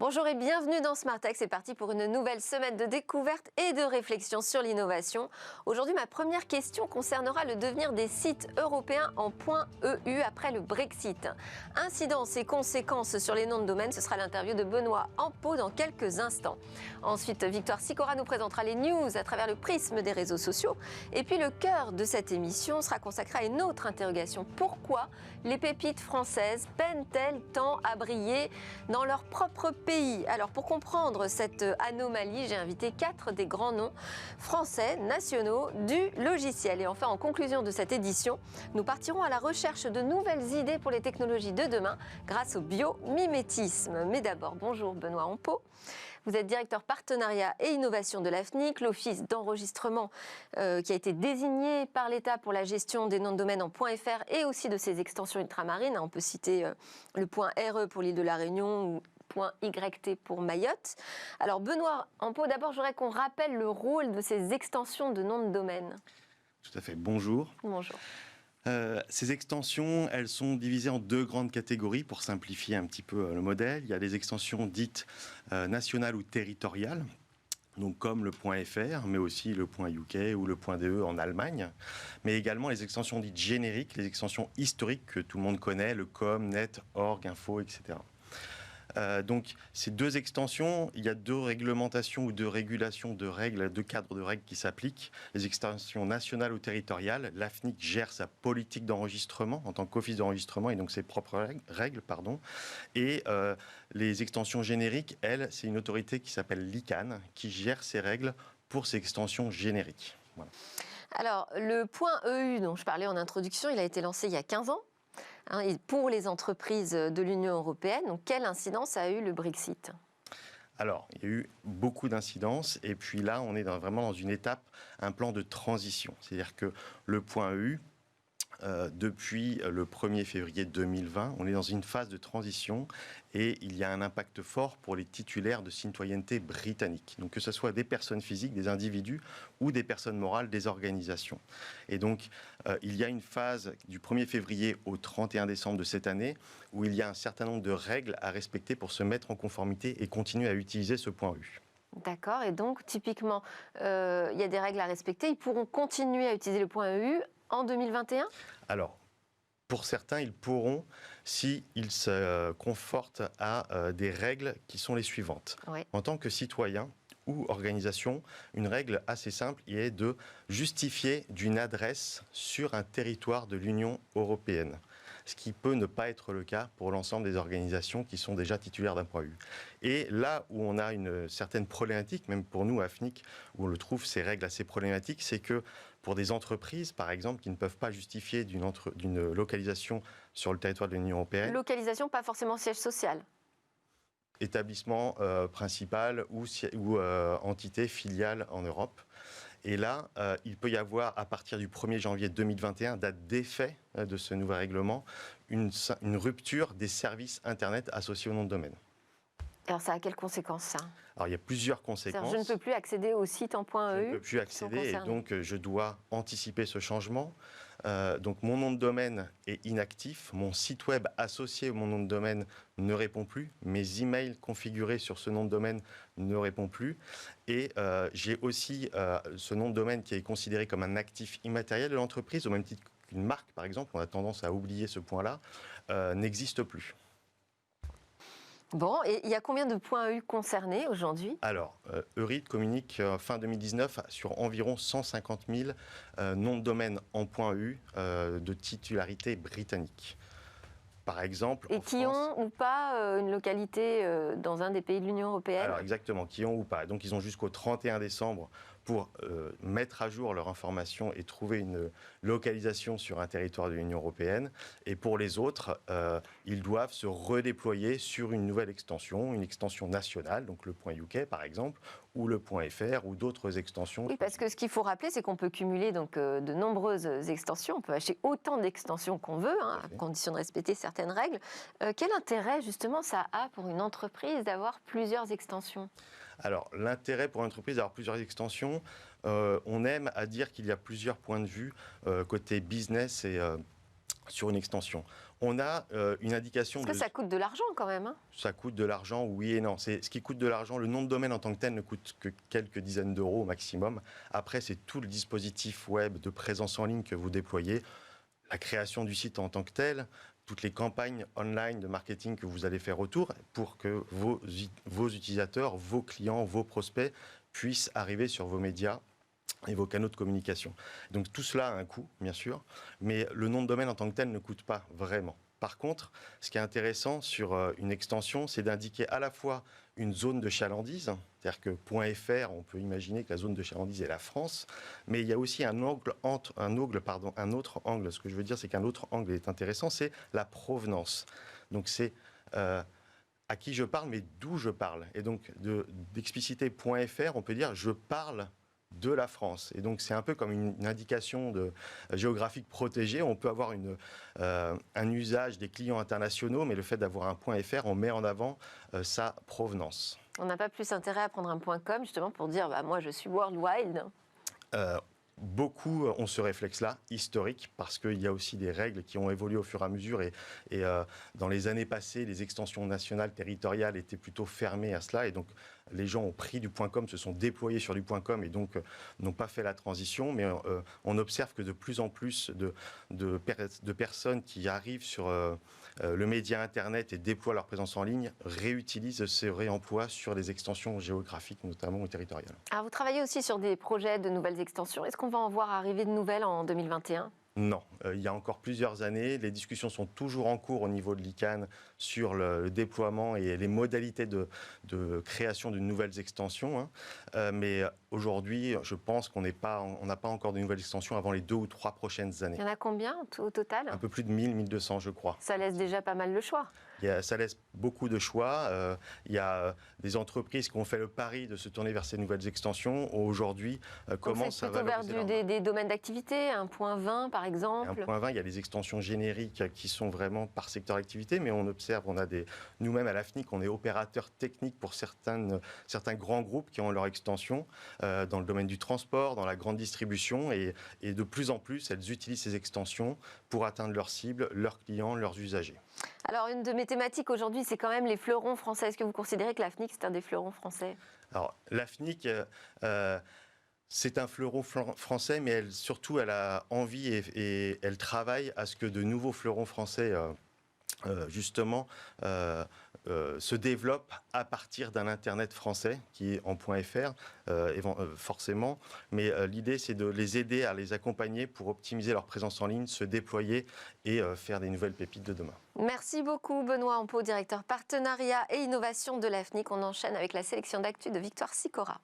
Bonjour et bienvenue dans Smart Tech. C'est parti pour une nouvelle semaine de découverte et de réflexion sur l'innovation. Aujourd'hui, ma première question concernera le devenir des sites européens en .eu après le Brexit. Incidences et conséquences sur les noms de domaine, ce sera l'interview de Benoît Ampeau dans quelques instants. Ensuite, Victoire Sicora nous présentera les news à travers le prisme des réseaux sociaux. Et puis le cœur de cette émission sera consacré à une autre interrogation. Pourquoi les pépites françaises peinent-elles tant à briller dans leur propre pays? Alors pour comprendre cette anomalie, j'ai invité 4 des grands noms français nationaux du logiciel. Et enfin, en conclusion de cette édition, nous partirons à la recherche de nouvelles idées pour les technologies de demain grâce au biomimétisme. Mais d'abord, bonjour Benoît Ampeau. Vous êtes directeur partenariat et innovation de l'AFNIC, l'office d'enregistrement qui a été désigné par l'État pour la gestion des noms de domaine en .fr et aussi de ses extensions ultramarines. On peut citer le .re pour l'île de la Réunion ou .yt pour Mayotte. Alors Benoît Ampeau, d'abord je voudrais qu'on rappelle le rôle de ces extensions de noms de domaine. Tout à fait, bonjour. Bonjour. Ces extensions, elles sont divisées en 2 grandes catégories pour simplifier un petit peu le modèle. Il y a des extensions dites nationales ou territoriales, donc comme le .fr, mais aussi le .uk ou le .de en Allemagne, mais également les extensions dites génériques, les extensions historiques que tout le monde connaît, le com, net, org, info, etc. Donc, ces 2 extensions, il y a 2 réglementations ou 2 régulations de règles, 2 cadres de règles qui s'appliquent. Les extensions nationales ou territoriales, l'AFNIC gère sa politique d'enregistrement en tant qu'office d'enregistrement et donc ses propres règles. Et les extensions génériques, elles, c'est une autorité qui s'appelle l'ICANN qui gère ces règles pour ces extensions génériques. Voilà. Alors, le .eu dont je parlais en introduction, il a été lancé il y a 15 ans. Pour les entreprises de l'Union européenne. Donc, quelle incidence a eu le Brexit ? Alors, il y a eu beaucoup d'incidences et puis là, on est vraiment dans une étape, un plan de transition. C'est-à-dire que le .eu, depuis le 1er février 2020, on est dans une phase de transition et il y a un impact fort pour les titulaires de citoyenneté britannique. Donc que ce soit des personnes physiques, des individus ou des personnes morales, des organisations. Et donc il y a une phase du 1er février au 31 décembre de cette année où il y a un certain nombre de règles à respecter pour se mettre en conformité et continuer à utiliser ce .eu. D'accord, et donc typiquement, il y a des règles à respecter. Ils pourront continuer à utiliser le .eu en 2021 ? Alors, pour certains, ils pourront s'ils se confortent à des règles qui sont les suivantes. Oui. En tant que citoyen ou organisation, une règle assez simple est de justifier d'une adresse sur un territoire de l'Union européenne. Ce qui peut ne pas être le cas pour l'ensemble des organisations qui sont déjà titulaires d'un .eu. Et là où on a une certaine problématique, même pour nous, AFNIC, où on le trouve, ces règles assez problématiques, c'est que pour des entreprises, par exemple, qui ne peuvent pas justifier d'une localisation sur le territoire de l'Union européenne... Localisation, pas forcément siège social. Établissement principal ou entité filiale en Europe. Et là, il peut y avoir, à partir du 1er janvier 2021, date d'effet de ce nouveau règlement, une rupture des services Internet associés au nom de domaine. Alors ça a quelles conséquences, ça ? Alors il y a plusieurs conséquences. Je ne peux plus accéder au site en .eu. Je ne peux plus accéder et donc je dois anticiper ce changement. Donc mon nom de domaine est inactif, mon site web associé à mon nom de domaine ne répond plus, mes emails configurés sur ce nom de domaine ne répondent plus et j'ai aussi ce nom de domaine qui est considéré comme un actif immatériel de l'entreprise, au même titre qu'une marque par exemple, on a tendance à oublier ce point-là, n'existe plus. Bon, et il y a combien de .eu concernés aujourd'hui ? Alors, Eurid communique fin 2019 sur environ 150 000 noms de domaine en .eu de titularité britannique. Par exemple, et qui France, ont ou pas une localité dans un des pays de l'Union européenne ? Alors exactement, qui ont ou pas. Donc ils ont jusqu'au 31 décembre pour mettre à jour leur information et trouver une localisation sur un territoire de l'Union européenne. Et pour les autres, ils doivent se redéployer sur une nouvelle extension, une extension nationale, donc le .uk par exemple, ou le .fr ou d'autres extensions. Oui, parce que ce qu'il faut rappeler, c'est qu'on peut cumuler donc, de nombreuses extensions. On peut acheter autant d'extensions qu'on veut, à condition de respecter certaines règles. Quel intérêt, justement, ça a pour une entreprise d'avoir plusieurs extensions ? Alors, l'intérêt pour une entreprise d'avoir plusieurs extensions, on aime à dire qu'il y a plusieurs points de vue côté business et sur une extension. On a une indication Parce que ça coûte de l'argent quand même. Hein. Ça coûte de l'argent, oui et non. Ce qui coûte de l'argent, le nom de domaine en tant que tel ne coûte que quelques dizaines d'euros au maximum. Après, c'est tout le dispositif web de présence en ligne que vous déployez, la création du site en tant que tel, toutes les campagnes online de marketing que vous allez faire autour pour que vos utilisateurs, vos clients, vos prospects puissent arriver sur vos médias et vos canaux de communication. Donc tout cela a un coût, bien sûr, mais le nom de domaine en tant que tel ne coûte pas vraiment. Par contre, ce qui est intéressant sur une extension, c'est d'indiquer à la fois une zone de chalandise, c'est-à-dire que .fr, on peut imaginer que la zone de chalandise est la France, mais il y a aussi un autre angle. Ce que je veux dire, c'est qu'un autre angle est intéressant, c'est la provenance. Donc c'est à qui je parle, mais d'où je parle. Et donc d'expliciter .fr, on peut dire je parle de la France. Et donc, c'est un peu comme une indication géographique protégée. On peut avoir un usage des clients internationaux, mais le fait d'avoir un .fr, on met en avant sa provenance. On n'a pas plus intérêt à prendre un .com, justement, pour dire moi, je suis worldwide. Beaucoup ont ce réflexe-là, historique, parce qu'il y a aussi des règles qui ont évolué au fur et à mesure. Et dans les années passées, les extensions nationales, territoriales étaient plutôt fermées à cela. Et donc, les gens ont pris du .com, se sont déployés sur du .com et donc n'ont pas fait la transition. Mais on observe que de plus en plus de personnes qui arrivent sur le média Internet et déploient leur présence en ligne réutilisent ce réemploi sur les extensions géographiques, notamment ou territoriales. Alors, vous travaillez aussi sur des projets de nouvelles extensions. Est-ce qu'on va en voir arriver de nouvelles en 2021 ? Non, il y a encore plusieurs années. Les discussions sont toujours en cours au niveau de l'ICANN sur le déploiement et les modalités de création de nouvelles extensions. Mais aujourd'hui, je pense qu'on n'a pas encore de nouvelles extensions avant les 2 ou 3 prochaines années. Il y en a combien au total ? Un peu plus de 1000, 1200, je crois. Ça laisse déjà pas mal le choix. Ça laisse beaucoup de choix. Il y a des entreprises qui ont fait le pari de se tourner vers ces nouvelles extensions. Aujourd'hui, commencent à valoriser plutôt vers des domaines d'activité, un .20 par exemple. Un .20, il y a des extensions génériques qui sont vraiment par secteur d'activité, mais on observe, nous-mêmes à l'AFNIC, on est opérateur technique pour certains grands groupes qui ont leur extension dans le domaine du transport, dans la grande distribution, et de plus en plus, elles utilisent ces extensions pour atteindre leurs cibles, leurs clients, leurs usagers. Alors, une de mes thématiques aujourd'hui, c'est quand même les fleurons français. Est-ce que vous considérez que l'AFNIC, c'est un des fleurons français ? Alors, l'AFNIC, c'est un fleuron français, mais surtout, elle a envie et elle travaille à ce que de nouveaux fleurons français, justement, se développent à partir d'un Internet français qui est en .fr, forcément. Mais l'idée, c'est de les aider, à les accompagner pour optimiser leur présence en ligne, se déployer et faire des nouvelles pépites de demain. Merci beaucoup Benoît Ampeau, directeur partenariat et innovation de l'AFNIC. On enchaîne avec la sélection d'actu de Victoire Sicora.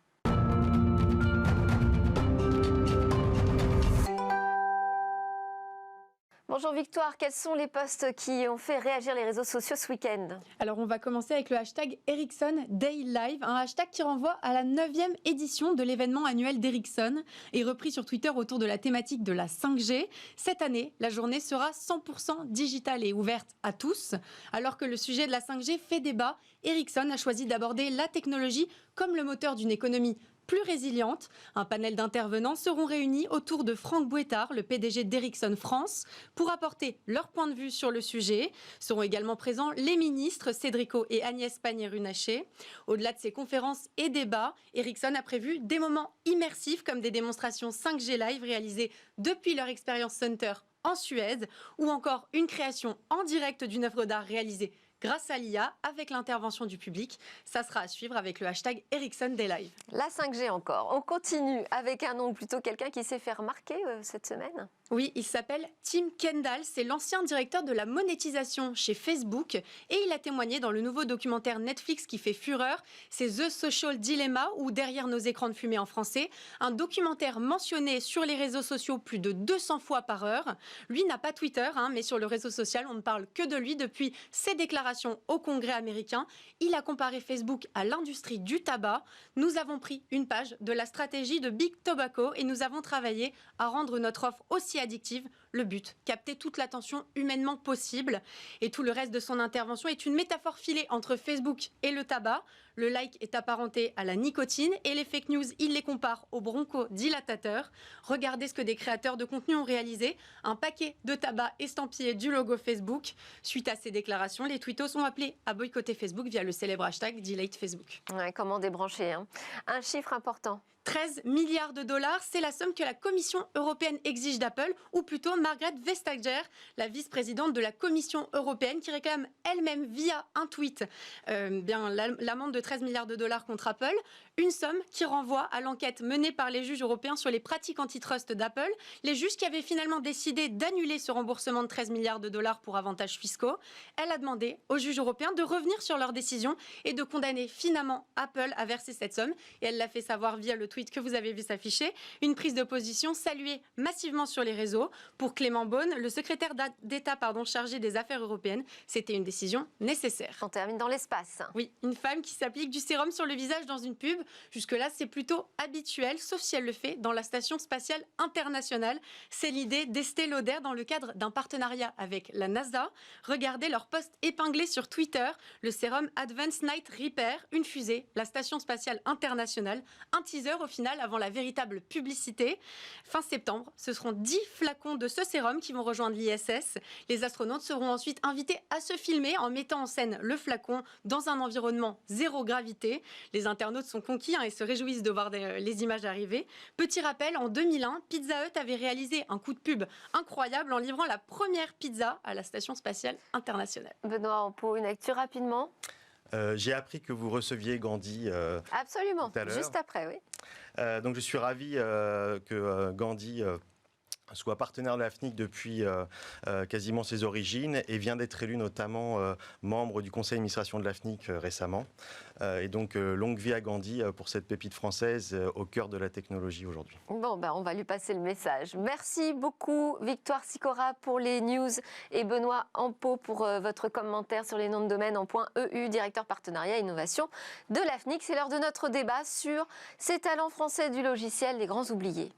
Bonjour Victoire, quels sont les posts qui ont fait réagir les réseaux sociaux ce week-end ? Alors on va commencer avec le hashtag Ericsson Day Live, un hashtag qui renvoie à la 9e édition de l'événement annuel d'Ericsson et repris sur Twitter autour de la thématique de la 5G. Cette année, la journée sera 100% digitale et ouverte à tous. Alors que le sujet de la 5G fait débat, Ericsson a choisi d'aborder la technologie comme le moteur d'une économie plus résiliente. Un panel d'intervenants seront réunis autour de Franck Bouettard, le PDG d'Ericsson France, pour apporter leur point de vue sur le sujet. Seront également présents les ministres Cédrico et Agnès Pannier-Runacher. Au-delà de ces conférences et débats, Ericsson a prévu des moments immersifs comme des démonstrations 5G live réalisées depuis leur Experience Center en Suède ou encore une création en direct d'une œuvre d'art réalisée grâce à l'IA, avec l'intervention du public. Ça sera à suivre avec le hashtag Ericsson Day Live. La 5G encore. On continue avec un nom, plutôt quelqu'un qui s'est fait remarquer cette semaine. Oui, il s'appelle Tim Kendall. C'est l'ancien directeur de la monétisation chez Facebook. Et il a témoigné dans le nouveau documentaire Netflix qui fait fureur. C'est The Social Dilemma, ou Derrière nos écrans de fumée en français. Un documentaire mentionné sur les réseaux sociaux plus de 200 fois par heure. Lui n'a pas Twitter, mais sur le réseau social, on ne parle que de lui depuis ses déclarations déclaration au Congrès américain, il a comparé Facebook à l'industrie du tabac. Nous avons pris une page de la stratégie de Big Tobacco et nous avons travaillé à rendre notre offre aussi addictive. Le but, capter toute l'attention humainement possible. Et tout le reste de son intervention est une métaphore filée entre Facebook et le tabac. Le like est apparenté à la nicotine et les fake news, il les compare aux bronchodilatateurs. Regardez ce que des créateurs de contenu ont réalisé. Un paquet de tabac estampillé du logo Facebook. Suite à ces déclarations, les tweetos ont appelé à boycotter Facebook via le célèbre hashtag #DelateFacebook. Ouais, comment débrancher, hein. Un chiffre important. 13 milliards de dollars, c'est la somme que la Commission européenne exige d'Apple, ou plutôt Margrethe Vestager, la vice-présidente de la Commission européenne, qui réclame elle-même via un tweet l'amende de 13 milliards de dollars contre Apple, une somme qui renvoie à l'enquête menée par les juges européens sur les pratiques antitrust d'Apple, les juges qui avaient finalement décidé d'annuler ce remboursement de 13 milliards de dollars pour avantages fiscaux. Elle a demandé aux juges européens de revenir sur leur décision et de condamner finalement Apple à verser cette somme, et elle l'a fait savoir via le tweet que vous avez vu s'afficher, une prise de position saluée massivement sur les réseaux. Pour Clément Beaune, le secrétaire d'État chargé des affaires européennes, c'était une décision nécessaire. On termine dans l'espace. Oui, une femme qui s'applique du sérum sur le visage dans une pub. Jusque-là, c'est plutôt habituel, sauf si elle le fait dans la Station spatiale internationale. C'est l'idée d'Estée Lauder dans le cadre d'un partenariat avec la NASA. Regardez leur post épinglé sur Twitter, le sérum Advanced Night Repair, une fusée, la Station spatiale internationale, un teaser au final avant la véritable publicité. Fin septembre, ce seront 10 flacons de ce sérum qui vont rejoindre l'ISS. Les astronautes seront ensuite invités à se filmer en mettant en scène le flacon dans un environnement zéro gravité. Les internautes sont conquis et se réjouissent de voir les images arriver. Petit rappel, en 2001, Pizza Hut avait réalisé un coup de pub incroyable en livrant la première pizza à la Station spatiale internationale. Benoît Hampeau, une actu rapidement. J'ai appris que vous receviez Gandhi Absolument, tout à l'heure. juste après, oui. Donc je suis ravi que Gandhi soit partenaire de la FNIC depuis quasiment ses origines et vient d'être élu notamment membre du conseil d'administration de la FNIC récemment. Et donc longue vie à Gandhi pour cette pépite française au cœur de la technologie aujourd'hui. Bon, on va lui passer le message. Merci beaucoup Victoire Sicora pour les news et Benoît Hampeau pour votre commentaire sur les noms de domaine en .eu, directeur partenariat et innovation de la FNIC. C'est l'heure de notre débat sur ces talents français du logiciel, les grands oubliés.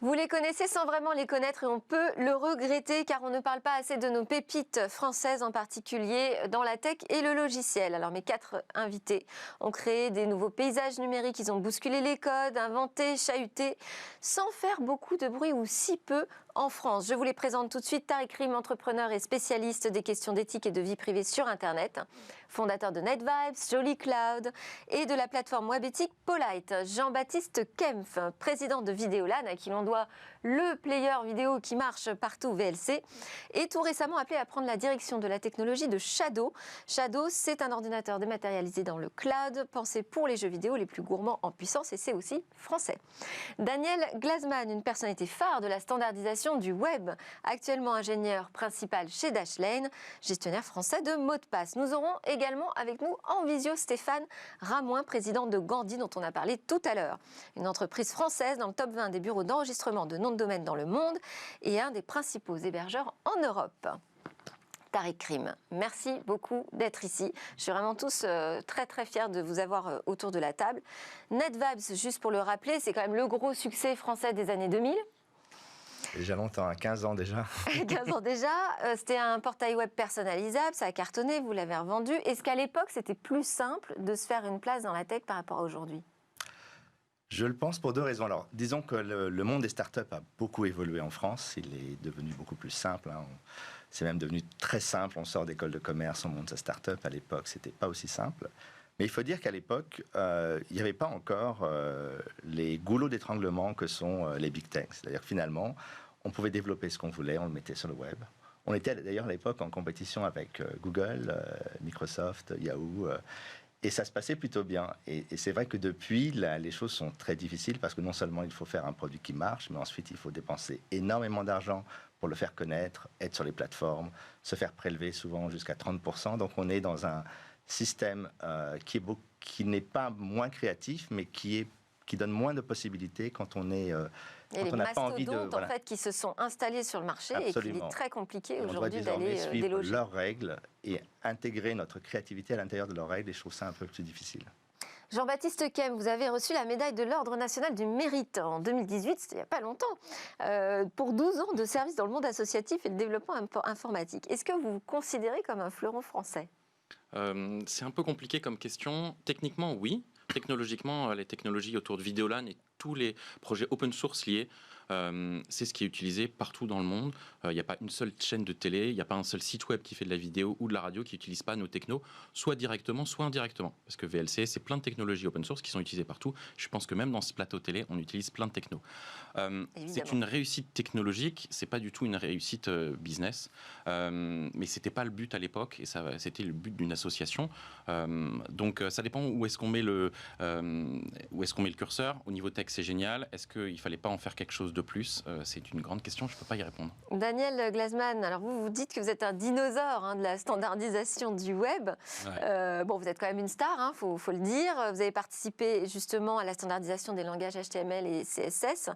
Vous les connaissez sans vraiment les connaître et on peut le regretter car on ne parle pas assez de nos pépites françaises en particulier dans la tech et le logiciel. Alors mes 4 invités ont créé des nouveaux paysages numériques, ils ont bousculé les codes, inventé, chahuté, sans faire beaucoup de bruit ou si peu en France. Je vous les présente tout de suite. Tariq Krim, entrepreneur et spécialiste des questions d'éthique et de vie privée sur Internet, fondateur de NetVibes, Jolly Cloud et de la plateforme web éthique Polite. Jean-Baptiste Kempf, président de Vidéolan, à qui l'on doit le player vidéo qui marche partout VLC, et tout récemment appelé à prendre la direction de la technologie de Shadow. Shadow, c'est un ordinateur dématérialisé dans le cloud, pensé pour les jeux vidéo les plus gourmands en puissance, et c'est aussi français. Daniel Glazman, une personnalité phare de la standardisation du web, actuellement ingénieur principal chez Dashlane, gestionnaire français de mots de passe. Nous aurons également avec nous en visio Stéphane Ramoin, président de Gandhi, dont on a parlé tout à l'heure. Une entreprise française dans le top 20 des bureaux d'enregistrement de noms de domaine dans le monde et un des principaux hébergeurs en Europe. Tariq Krim, merci beaucoup d'être ici. Je suis vraiment tous très très fiers de vous avoir autour de la table. NetVibes, juste pour le rappeler, c'est quand même le gros succès français des années 2000. Déjà longtemps, 15 ans déjà. 15 ans déjà. C'était un portail web personnalisable, ça a cartonné, vous l'avez revendu. Est-ce qu'à l'époque, c'était plus simple de se faire une place dans la tech par rapport à aujourd'hui ? Je le pense pour 2 raisons. Alors, disons que le monde des startups a beaucoup évolué en France. Il est devenu beaucoup plus simple. C'est même devenu très simple. On sort d'école de commerce, on monte sa startup. À l'époque, c'était pas aussi simple. Mais il faut dire qu'à l'époque, il n'y avait pas encore les goulots d'étranglement que sont les big techs. C'est-à-dire que finalement, on pouvait développer ce qu'on voulait, on le mettait sur le web. On était d'ailleurs à l'époque en compétition avec Google, Microsoft, Yahoo, et ça se passait plutôt bien. Et c'est vrai que depuis, les choses sont très difficiles parce que non seulement il faut faire un produit qui marche, mais ensuite il faut dépenser énormément d'argent pour le faire connaître, être sur les plateformes, se faire prélever souvent jusqu'à 30%. Donc on est dans un système qui n'est pas moins créatif, mais qui est qui donne moins de possibilités quand on est Et les mastodontes en fait, qui se sont installés sur le marché et qu'il est très compliqué aujourd'hui d'aller déloger. Leurs règles et intégrer notre créativité à l'intérieur de leurs règles, et je trouve ça un peu plus difficile. Jean-Baptiste Kem, vous avez reçu la médaille de l'Ordre national du mérite en 2018, c'était il n'y a pas longtemps, pour 12 ans de service dans le monde associatif et le développement informatique. Est-ce que vous vous considérez comme un fleuron français ? C'est un peu compliqué comme question. Techniquement, oui. Technologiquement, les technologies autour de Vidéolan et tous les projets open source liés, c'est ce qui est utilisé partout dans le monde. Il n'y a pas une seule chaîne de télé, il n'y a pas un seul site web qui fait de la vidéo ou de la radio qui n'utilise pas nos technos, soit directement, soit indirectement. Parce que VLC, c'est plein de technologies open source qui sont utilisées partout. Je pense que même dans ce plateau télé, on utilise plein de technos. C'est une réussite technologique, c'est pas du tout une réussite business. Mais c'était pas le but à l'époque, et c'était le but d'une association. Donc ça dépend où est-ce qu'on met le curseur. Au niveau tech, c'est génial. Est-ce qu'il fallait pas en faire quelque chose de plus? C'est une grande question, je ne peux pas y répondre. Daniel Glasman, alors vous dites que vous êtes un dinosaure de la standardisation du web. Ouais. Bon, vous êtes quand même une star, faut le dire. Vous avez participé justement à la standardisation des langages HTML et CSS,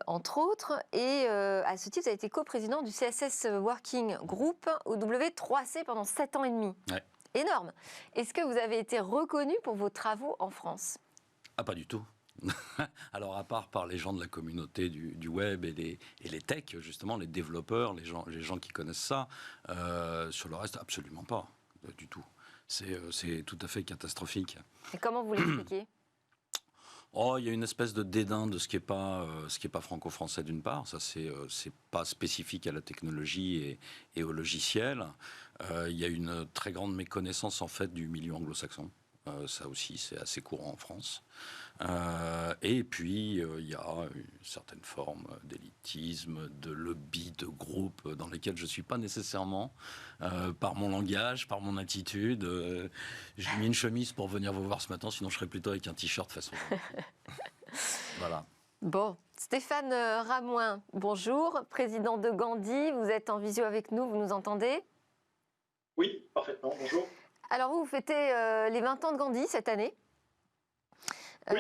entre autres. Et à ce titre, vous avez été coprésident du CSS Working Group au W3C pendant 7 ans et demi. Ouais. Énorme. Est-ce que vous avez été reconnu pour vos travaux en France? Ah, pas du tout. Alors, à part par les gens de la communauté du web et les techs, justement, les développeurs, les gens qui connaissent ça, sur le reste, absolument pas, du tout. C'est tout à fait catastrophique. Et comment vous l'expliquez? Oh, il y a une espèce de dédain de ce qui est pas franco-français d'une part. Ça, c'est pas spécifique à la technologie et au logiciel. Il y a une très grande méconnaissance en fait du milieu anglo-saxon. Ça aussi, c'est assez courant en France. Et puis, il y a une certaine forme d'élitisme, de lobby, de groupe dans lesquels je ne suis pas nécessairement, par mon langage, par mon attitude. J'ai mis une chemise pour venir vous voir ce matin, sinon je serais plutôt avec un t-shirt façon. Voilà. Bon, Stéphane Ramoin, bonjour, président de Gandhi. Vous êtes en visio avec nous, vous nous entendez? Oui, parfaitement, bonjour. Alors vous fêtez les 20 ans de Gandhi cette année. Oui.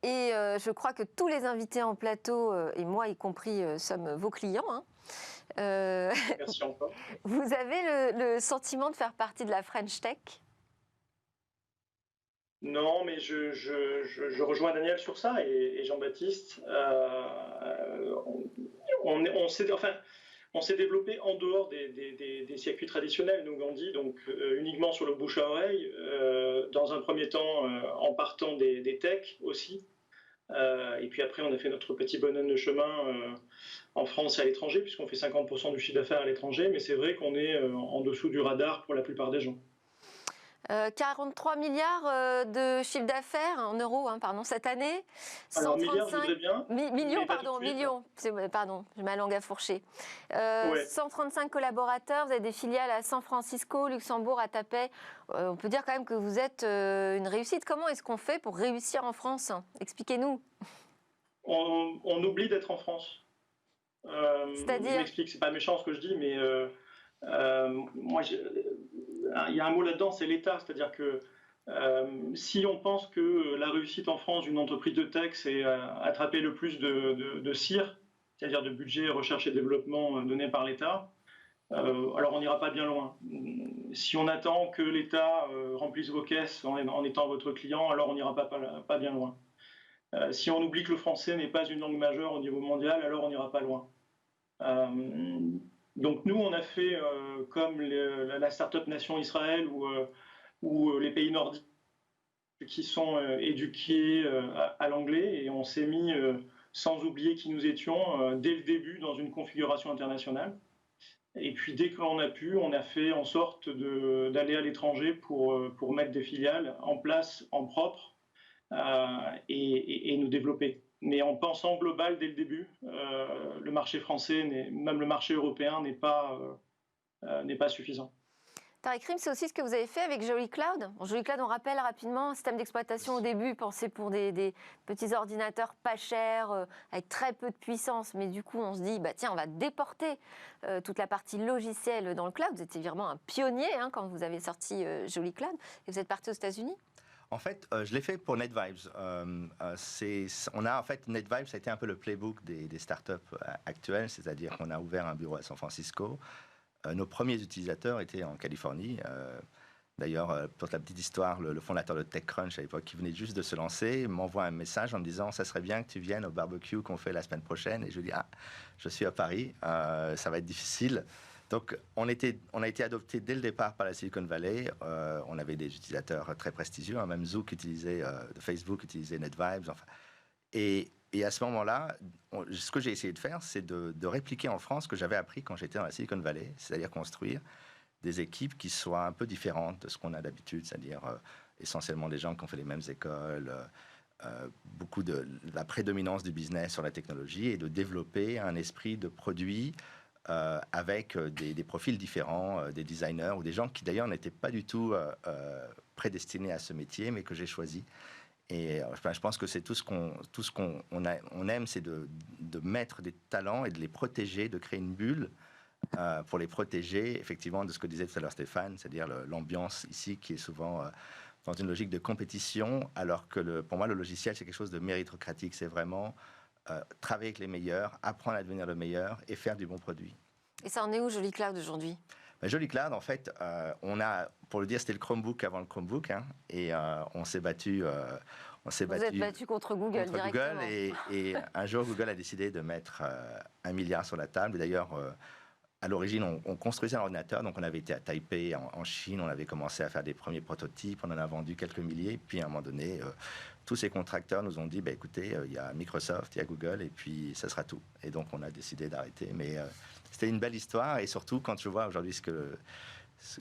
Et je crois que tous les invités en plateau, et moi y compris, sommes vos clients. Merci encore. Vous avez le sentiment de faire partie de la French Tech? Non, mais je rejoins Daniel sur ça et Jean-Baptiste. On s'est développé en dehors des circuits traditionnels, nous, Gandhi, donc uniquement sur le bouche à oreille, dans un premier temps en partant des techs aussi. Et puis après, on a fait notre petit bonhomme de chemin en France et à l'étranger, puisqu'on fait 50% du chiffre d'affaires à l'étranger, mais c'est vrai qu'on est en dessous du radar pour la plupart des gens. 43 milliards de chiffre d'affaires en euros, cette année. Alors, milliards, je voudrais bien. Millions, pardon, j'ai ma langue à fourcher. Ouais. 135 collaborateurs, vous avez des filiales à San Francisco, Luxembourg, à Taipei. On peut dire quand même que vous êtes une réussite. Comment est-ce qu'on fait pour réussir en France? Expliquez-nous. On oublie d'être en France. C'est-à-dire? Je m'explique, c'est pas méchant ce que je dis, mais moi, il y a un mot là-dedans, c'est l'État. C'est-à-dire que si on pense que la réussite en France d'une entreprise de tech, c'est attraper le plus de CIR, c'est-à-dire de budget recherche et développement donné par l'État, alors on n'ira pas bien loin. Si on attend que l'État remplisse vos caisses en étant votre client, alors on n'ira pas bien loin. Si on oublie que le français n'est pas une langue majeure au niveau mondial, alors on n'ira pas loin. Donc nous, on a fait comme la start-up nation Israël ou les pays nordiques qui sont éduqués à l'anglais, et on s'est mis, sans oublier qui nous étions, dès le début dans une configuration internationale. Et puis dès que l'on a pu, on a fait en sorte d'aller à l'étranger pour mettre des filiales en place, en propre, et nous développer. Mais en pensant global dès le début, le marché français, même le marché européen, n'est pas suffisant. Tariq Rim, c'est aussi ce que vous avez fait avec Jolly Cloud. Jolly Cloud, on rappelle rapidement, un système d'exploitation au début pensé pour des petits ordinateurs pas chers, avec très peu de puissance. Mais du coup, on se dit, tiens, on va déporter toute la partie logicielle dans le cloud. Vous étiez vraiment un pionnier quand vous avez sorti Jolly Cloud. Et vous êtes parti aux États-Unis? En fait, je l'ai fait pour NetVibes. NetVibes, ça a été un peu le playbook des startups actuelles, c'est-à-dire qu'on a ouvert un bureau à San Francisco. Nos premiers utilisateurs étaient en Californie. D'ailleurs, pour la petite histoire, le fondateur de TechCrunch à l'époque, qui venait juste de se lancer, m'envoie un message en me disant « ça serait bien que tu viennes au barbecue qu'on fait la semaine prochaine ». Et je lui dis « ah, je suis à Paris, ça va être difficile ». Donc, on a été adopté dès le départ par la Silicon Valley. On avait des utilisateurs très prestigieux, hein, même Zook utilisait, Facebook utilisait NetVibes. Enfin. Et à ce moment-là, ce que j'ai essayé de faire, c'est de répliquer en France ce que j'avais appris quand j'étais dans la Silicon Valley, c'est-à-dire construire des équipes qui soient un peu différentes de ce qu'on a d'habitude, c'est-à-dire essentiellement des gens qui ont fait les mêmes écoles, beaucoup de la prédominance du business sur la technologie et de développer un esprit de produit avec des profils différents, des designers ou des gens qui d'ailleurs n'étaient pas du tout prédestinés à ce métier, mais que j'ai choisi. Et je pense que c'est tout ce qu'on aime, c'est de mettre des talents et de les protéger, de créer une bulle pour les protéger, effectivement, de ce que disait tout à l'heure Stéphane, c'est-à-dire l'ambiance ici qui est souvent dans une logique de compétition, alors que pour moi, le logiciel, c'est quelque chose de méritocratique. C'est vraiment travailler avec les meilleurs, apprendre à devenir le meilleur et faire du bon produit. Et ça en est où, Joli Cloud, aujourd'hui? Joli Cloud, en fait, pour le dire, c'était le Chromebook avant le Chromebook, hein, et on s'est battu. Vous êtes battu contre Google directement. Et un jour, Google a décidé de mettre 1 milliard sur la table. D'ailleurs, à l'origine, on construisait un ordinateur, donc on avait été à Taipei, en Chine, on avait commencé à faire des premiers prototypes, on en a vendu quelques milliers, puis à un moment donné, tous ces contracteurs nous ont dit, écoutez, il y a Microsoft, il y a Google, et puis ça sera tout. Et donc on a décidé d'arrêter. Mais c'était une belle histoire, et surtout quand je vois aujourd'hui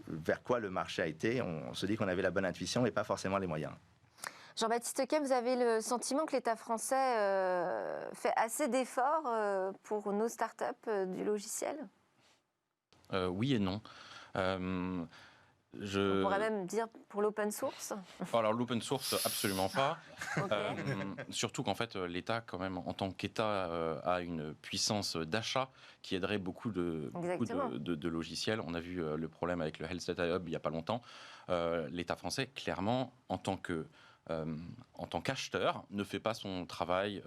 vers quoi le marché a été, on se dit qu'on avait la bonne intuition et pas forcément les moyens. Jean-Baptiste Kay, vous avez le sentiment que l'État français fait assez d'efforts pour nos startups du logiciel? Oui et non. On pourrait même dire pour l'open source. Alors l'open source, absolument pas. Okay. Surtout qu'en fait, l'État, quand même, en tant qu'État, a une puissance d'achat qui aiderait beaucoup de logiciels. On a vu le problème avec le Health Data Hub il n'y a pas longtemps. L'État français, clairement, en tant qu'acheteur, ne fait pas son travail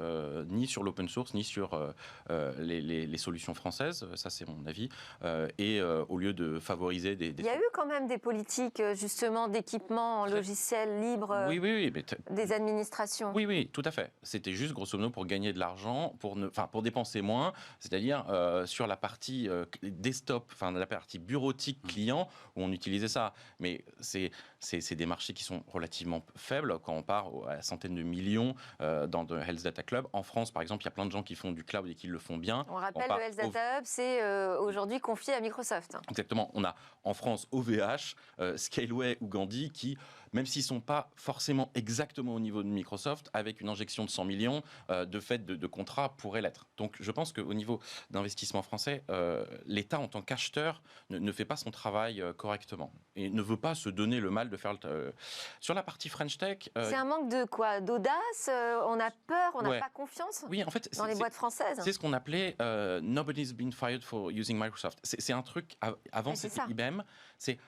ni sur l'open source, ni sur les solutions françaises, ça c'est mon avis, et au lieu de favoriser des... Il y a eu quand même des politiques justement d'équipement en logiciel libre des administrations. Oui, tout à fait. C'était juste grosso modo pour gagner de l'argent, pour dépenser moins, c'est-à-dire sur la partie desktop, enfin la partie bureautique client, où on utilisait ça. Mais c'est des marchés qui sont relativement faibles quand on part à centaines de millions dans le Health Data Club. En France, par exemple, il y a plein de gens qui font du cloud et qui le font bien. On rappelle, le Health Data Hub, c'est aujourd'hui confié à Microsoft. Exactement. On a en France OVH, Scaleway ou Gandhi qui, même s'ils ne sont pas forcément exactement au niveau de Microsoft, avec une injection de 100 millions de fait de contrats, pourraient l'être. Donc je pense qu'au niveau d'investissement français, l'État en tant qu'acheteur ne fait pas son travail correctement et ne veut pas se donner le mal de faire sur la partie French Tech. C'est un manque de quoi? D'audace? On a peur? On n'a pas confiance en fait, dans les boîtes françaises? C'est ce qu'on appelait Nobody's been fired for using Microsoft. C'est un truc, avant c'était IBM, c'est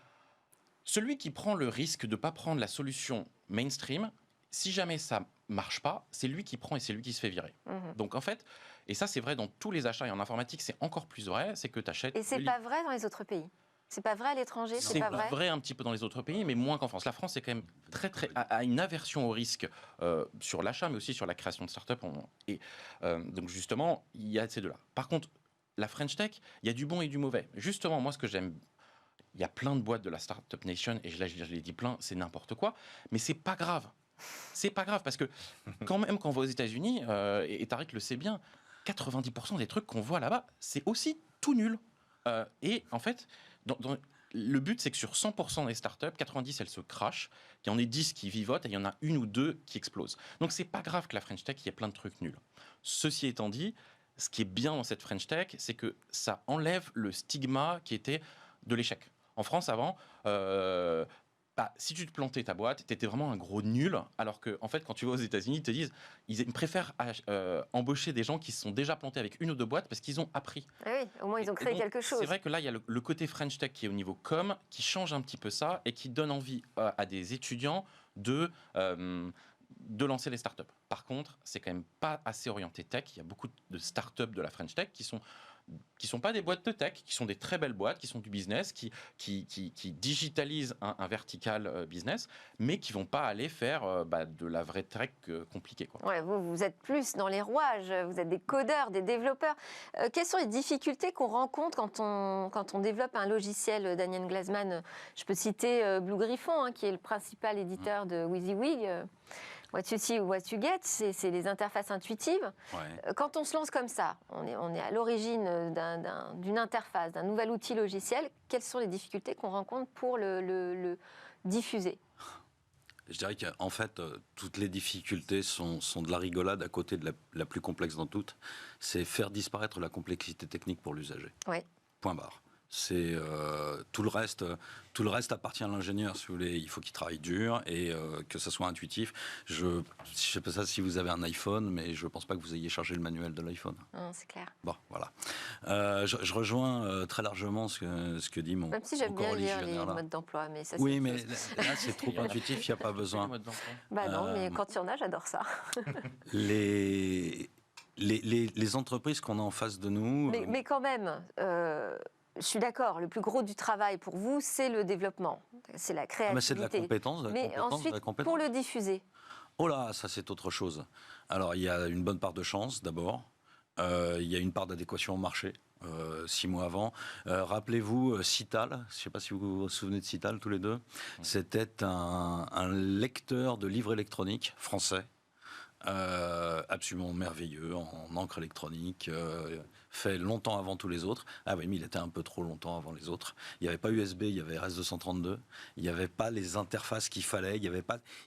celui qui prend le risque de ne pas prendre la solution mainstream, si jamais ça ne marche pas, c'est lui qui prend et c'est lui qui se fait virer. Donc en fait, et ça c'est vrai dans tous les achats et en informatique, c'est encore plus vrai, c'est que tu achètes... Et c'est pas vrai dans les autres pays? C'est pas vrai à l'étranger? C'est pas vrai un petit peu dans les autres pays, mais moins qu'en France. La France est quand même a une aversion au risque sur l'achat, mais aussi sur la création de start-up. Donc justement, il y a ces deux-là. Par contre, la French Tech, il y a du bon et du mauvais. Justement, moi ce que j'aime, il y a plein de boîtes de la Startup Nation, et là je l'ai dit plein, c'est n'importe quoi, mais c'est pas grave. C'est pas grave, parce que quand on va aux États-Unis, et Tariq le sait bien, 90% des trucs qu'on voit là-bas, c'est aussi tout nul. Et en fait, le but, c'est que sur 100% des startups, 90 elles se crachent, il y en a 10 qui vivotent et il y en a une ou deux qui explosent. Donc c'est pas grave que la French Tech, il y ait plein de trucs nuls. Ceci étant dit, ce qui est bien dans cette French Tech, c'est que ça enlève le stigma qui était de l'échec. En France, avant, si tu te plantais ta boîte, tu étais vraiment un gros nul, alors que en fait, quand tu vas aux États-Unis, ils te disent ils préfèrent embaucher des gens qui se sont déjà plantés avec une ou deux boîtes parce qu'ils ont appris. Ah oui, au moins ils ont créé quelque chose. C'est vrai que là, il y a le côté French Tech qui est au niveau com, qui change un petit peu ça et qui donne envie à des étudiants de lancer les startups. Par contre, c'est quand même pas assez orienté tech. Il y a beaucoup de startups de la French Tech qui sont pas des boîtes de tech, qui sont des très belles boîtes, qui sont du business, qui digitalisent un vertical business, mais qui vont pas aller faire de la vraie tech compliquée, quoi. Ouais, vous êtes plus dans les rouages, vous êtes des codeurs, des développeurs. Quelles sont les difficultés qu'on rencontre quand on développe un logiciel, Daniel Glasman? Je peux citer Blue Griffon, qui est le principal éditeur de WYSIWYG. What you see ou what you get, c'est les interfaces intuitives. Ouais. Quand on se lance comme ça, on est à l'origine d'une interface, d'un nouvel outil logiciel, quelles sont les difficultés qu'on rencontre pour le diffuser? Je dirais qu'en fait, toutes les difficultés sont de la rigolade à côté de la plus complexe dans toutes. C'est faire disparaître la complexité technique pour l'usager. Ouais. Point barre. C'est tout le reste appartient à l'ingénieur, si vous voulez. Il faut qu'il travaille dur et que ça soit intuitif. Je sais pas ça si vous avez un iPhone, mais je pense pas que vous ayez chargé le manuel de l'iPhone. Non, c'est clair. Bon, voilà. Je rejoins très largement ce que dit mon Même si j'aime bien lire les là. modes d'emploi, mais ça. Oui, mais là c'est trop intuitif, il n'y a pas besoin. Bah non, mais quand il y en a, j'adore ça. Les entreprises qu'on a en face de nous. Mais quand même. Je suis d'accord, le plus gros du travail pour vous, c'est le développement, c'est la créativité. Mais c'est de la compétence, ensuite, pour le diffuser. Oh là, ça c'est autre chose. Alors, il y a une bonne part de chance, d'abord. Il y a une part d'adéquation au marché, 6 mois avant. Rappelez-vous, Cital, je ne sais pas si vous vous souvenez de Cital, tous les deux. C'était un lecteur de livres électroniques français, absolument merveilleux, en encre électronique, fait longtemps avant tous les autres. Ah oui, mais il était un peu trop longtemps avant les autres. Il n'y avait pas USB, il y avait RS-232. Il n'y avait pas les interfaces qu'il fallait.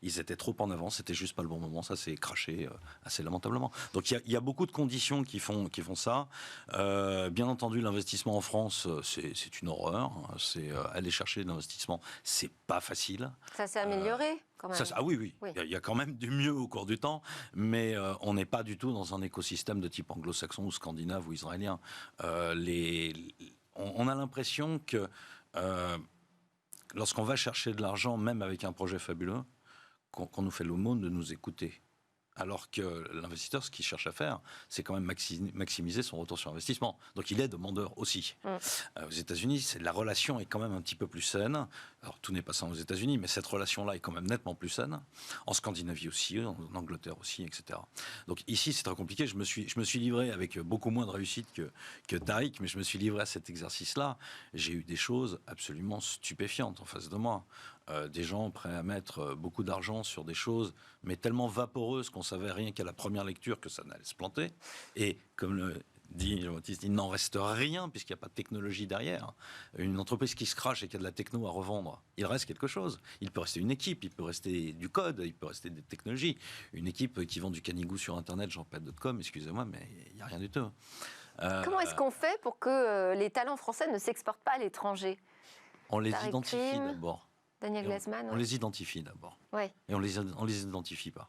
Ils étaient trop en avance. C'était juste pas le bon moment. Ça s'est craché assez lamentablement. Donc il y a beaucoup de conditions qui font ça. Bien entendu, l'investissement en France, c'est une horreur. C'est aller chercher de l'investissement, c'est pas facile. Ça s'est amélioré. Quand même. Oui. Il y a quand même du mieux au cours du temps, mais on n'est pas du tout dans un écosystème de type anglo-saxon ou scandinave ou israélien. On a l'impression que lorsqu'on va chercher de l'argent, même avec un projet fabuleux, qu'on nous fait l'aumône de nous écouter. Alors que l'investisseur, ce qu'il cherche à faire, c'est quand même maximiser son retour sur investissement. Donc il est demandeur aussi. Aux États-Unis, la relation est quand même un petit peu plus saine. Alors tout n'est pas ça aux États-Unis, mais cette relation-là est quand même nettement plus saine. En Scandinavie aussi, en Angleterre aussi, etc. Donc ici, c'est très compliqué. Je me suis livré avec beaucoup moins de réussite que Tariq, mais je me suis livré à cet exercice-là. J'ai eu des choses absolument stupéfiantes en face de moi. Des gens prêts à mettre beaucoup d'argent sur des choses, mais tellement vaporeuses qu'on savait rien qu'à la première lecture que ça n'allait se planter. Et comme le dit Jean-Baptiste, il n'en reste rien puisqu'il n'y a pas de technologie derrière. Une entreprise qui se crache et qui a de la techno à revendre, il reste quelque chose. Il peut rester une équipe, il peut rester du code, il peut rester des technologies. Une équipe qui vend du canigou sur Internet, jean-pierre.com, excusez-moi, mais il n'y a rien du tout. Comment est-ce qu'on fait pour que les talents français ne s'exportent pas à l'étranger? On les identifie d'abord. Daniel Glasman, on les identifie d'abord. Ouais. Et on les identifie pas.